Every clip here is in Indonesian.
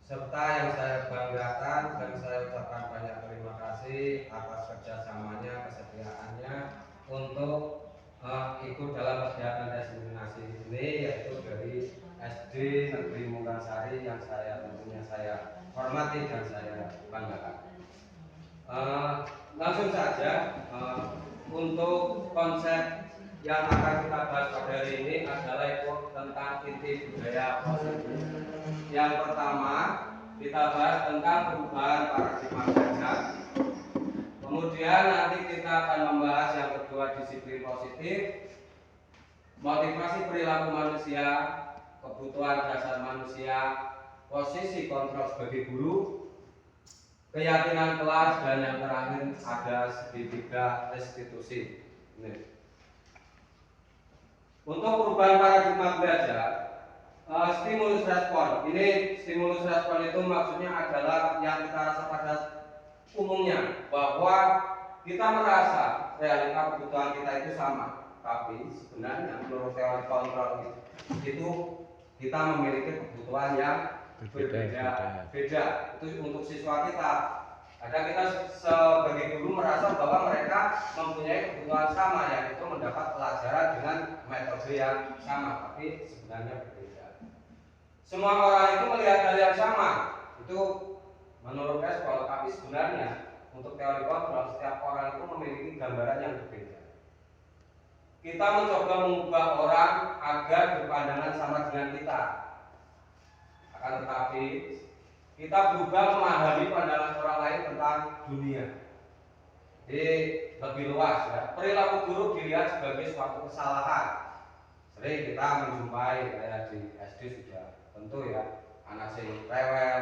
serta yang saya banggakan dan saya ucapkan banyak terima kasih atas kerjasamanya, kesetiaannya untuk ikut dalam kegiatan destinasi ini, yaitu dari SD Negeri Munggasari yang tentunya saya hormati dan saya banggakan. Langsung saja, untuk konsep yang akan kita bahas pada hari ini adalah tentang inti budaya positif. Yang pertama, kita bahas tentang perubahan paradigma belajar. Kemudian nanti kita akan membahas yang kedua, disiplin positif, motivasi perilaku manusia, kebutuhan dasar manusia, posisi kontrol sebagai guru, keyakinan kelas, dan yang terakhir ada segitiga restitusi. Untuk perubahan paradigma belajar, stimulus respon. Ini stimulus respon itu maksudnya adalah yang kita rasa pada umumnya, bahwa kita merasa realita kebutuhan kita itu sama, tapi sebenarnya menurut teori kontrol itu kita memiliki kebutuhan yang berbeda. Itu untuk siswa kita. Kadang kita sebagai guru merasa bahwa mereka mempunyai kebutuhan sama, yaitu mendapat pelajaran dengan metode yang sama, tapi sebenarnya berbeda. Semua orang itu melihat hal yang sama, itu menurut respon, tapi sebenarnya untuk teori kontrol setiap orang itu memiliki gambaran yang berbeda. Kita mencoba mengubah orang agar berpandangan sama dengan kita, akan tetapi kita berubah memahami pandangan orang lain tentang dunia. Jadi lebih luas ya. Perilaku buruk dilihat sebagai suatu kesalahan. Sering kita menjumpai kayak di SD sudah tentu ya, anak sing rewel,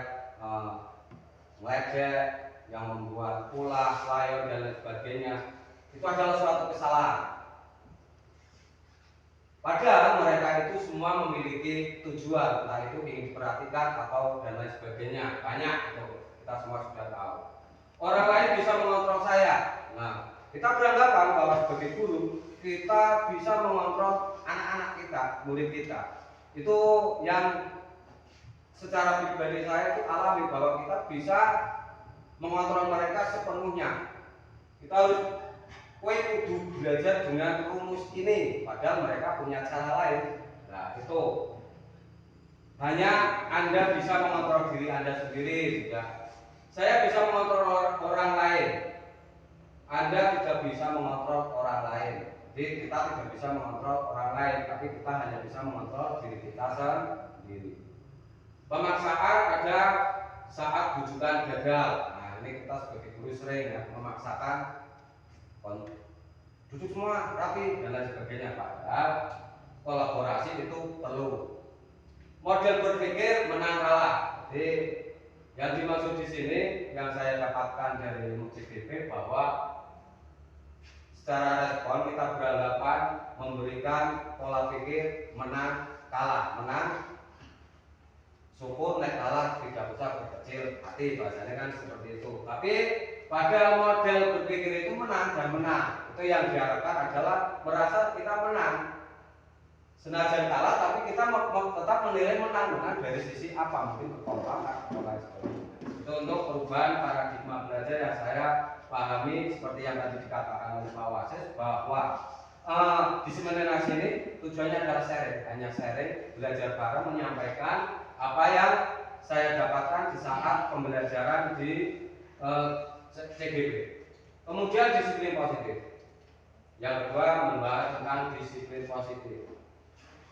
ngeledek, yang membuat ulah, layon dan lain sebagainya. Itu adalah suatu kesalahan. Padahal mereka itu semua memiliki tujuan, entah itu ingin diperhatikan atau dan lain sebagainya. Banyak itu, kita semua sudah tahu. Orang lain bisa mengontrol saya. Nah, kita beranggapan bahwa sebagai guru kita bisa mengontrol anak-anak kita, murid kita. Itu yang secara pribadi saya itu alami, bahwa kita bisa mengontrol mereka sepenuhnya. Kita harus kudu belajar dengan rumus ini, padahal mereka punya cara lain. Nah, itu hanya Anda bisa mengontrol diri Anda sendiri sudah. Saya bisa mengontrol orang lain, Anda tidak bisa mengontrol orang lain. Jadi kita tidak bisa mengontrol orang lain, tapi kita hanya bisa mengontrol diri kita sendiri. Pemaksaan ada saat bujukan gagal. Nah, ini kita sebagai guru sering ya, memaksakan duduk semua rapi dan lain sebagainya, padahal kolaborasi itu perlu. Model berpikir menang kalah. Jadi yang dimaksud di sini yang saya dapatkan dari MUCBP, bahwa secara respon kita beranggapan memberikan pola pikir menang kalah. Menang syukur, naik kalah tidak usah berkecil hati, bahasanya kan seperti itu. Tapi pada model berpikir itu menang dan menang, itu yang diharapkan adalah merasa kita menang. Senajan kalah, tapi kita tetap menilai menang dari sisi apa, mungkin kekompakan atau lain sebagainya. Itu untuk perubahan paradigma belajar yang saya pahami, seperti yang tadi dikatakan oleh Pak Wasis, bahwa diseminasi ini tujuannya adalah sharing, hanya sharing, belajar bareng, menyampaikan apa yang saya dapatkan di saat pembelajaran di CGP. Kemudian disiplin positif. Yang kedua membahas tentang disiplin positif.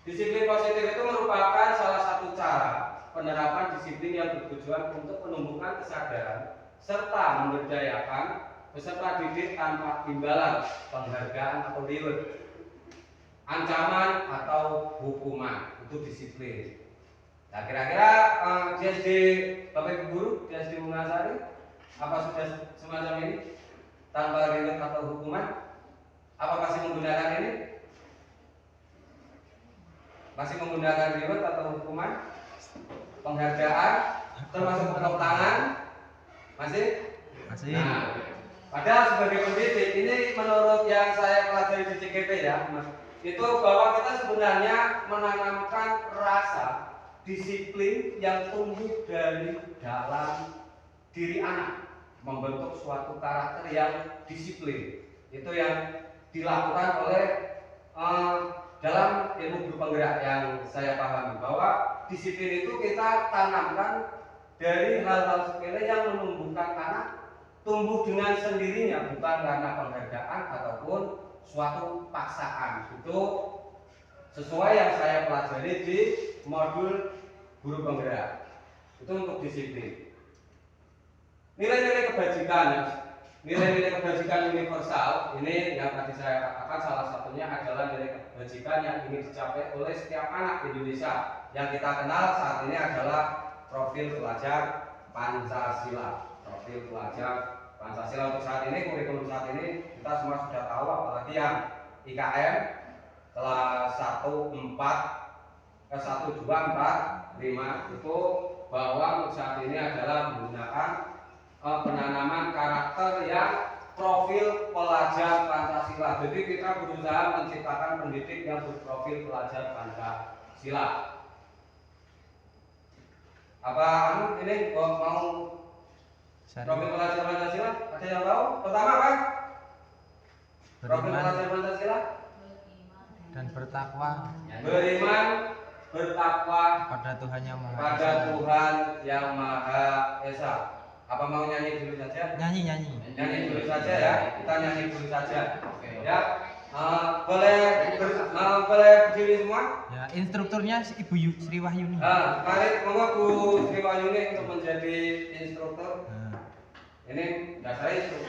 Disiplin positif itu merupakan salah satu cara penerapan disiplin yang bertujuan untuk menumbuhkan kesadaran serta memberdayakan peserta didik tanpa imbalan, penghargaan atau reward, ancaman atau hukuman. Itu disiplin. Nah, kira-kira JSD Bapak Ibu Guru, JSD Munggasari, apa sudah semacam ini? Tanpa reward atau hukuman? Apa masih menggunakan ini? Masih menggunakan reward atau hukuman? Penghargaan, termasuk tepuk tangan? Masih? Masih. Nah, padahal sebagai pendidik, ini menurut yang saya pelajari di CGP ya, itu bahwa kita sebenarnya menanamkan rasa disiplin yang tumbuh dari dalam diri anak, membentuk suatu karakter yang disiplin. Itu yang dilakukan oleh dalam ilmu guru penggerak yang saya pahami, bahwa disiplin itu kita tanamkan dari hal-hal sepele yang menumbuhkan anak tumbuh dengan sendirinya, bukan karena penghargaan ataupun suatu paksaan. Itu sesuai yang saya pelajari di modul guru penggerak. Itu untuk disiplin. Nilai-nilai kebajikan universal ini yang tadi saya katakan, salah satunya adalah nilai kebajikan yang ingin dicapai oleh setiap anak Indonesia. Yang kita kenal saat ini adalah profil pelajar Pancasila. Profil pelajar Pancasila untuk saat ini, kurikulum saat ini kita semua sudah tahu, apalagi yang IKM kelas 1, 2, 4, 5 itu, bahwa untuk saat ini adalah menggunakan penanaman karakter yang profil pelajar Pancasila. Jadi kita berusaha menciptakan pendidik yang berprofil pelajar Pancasila. Apa ini mau profil pelajar Pancasila? Ada yang tahu? Pertama apa? Profil pelajar Pancasila dan bertakwa. Beriman, bertakwa pada Tuhan Yang Maha Esa. pada Tuhan Yang Maha Esa. Apa mau nyanyi dulu saja? Nyanyi. Nyanyi dulu saja ya. Kita nyanyi dulu saja. Ya. Boleh berdiri semua? Ya, instrukturnya Ibu Sri Wahyuni. Mari monggo Bu Sri Wahyuni untuk menjadi instruktur. Ini dasarnya instruktur.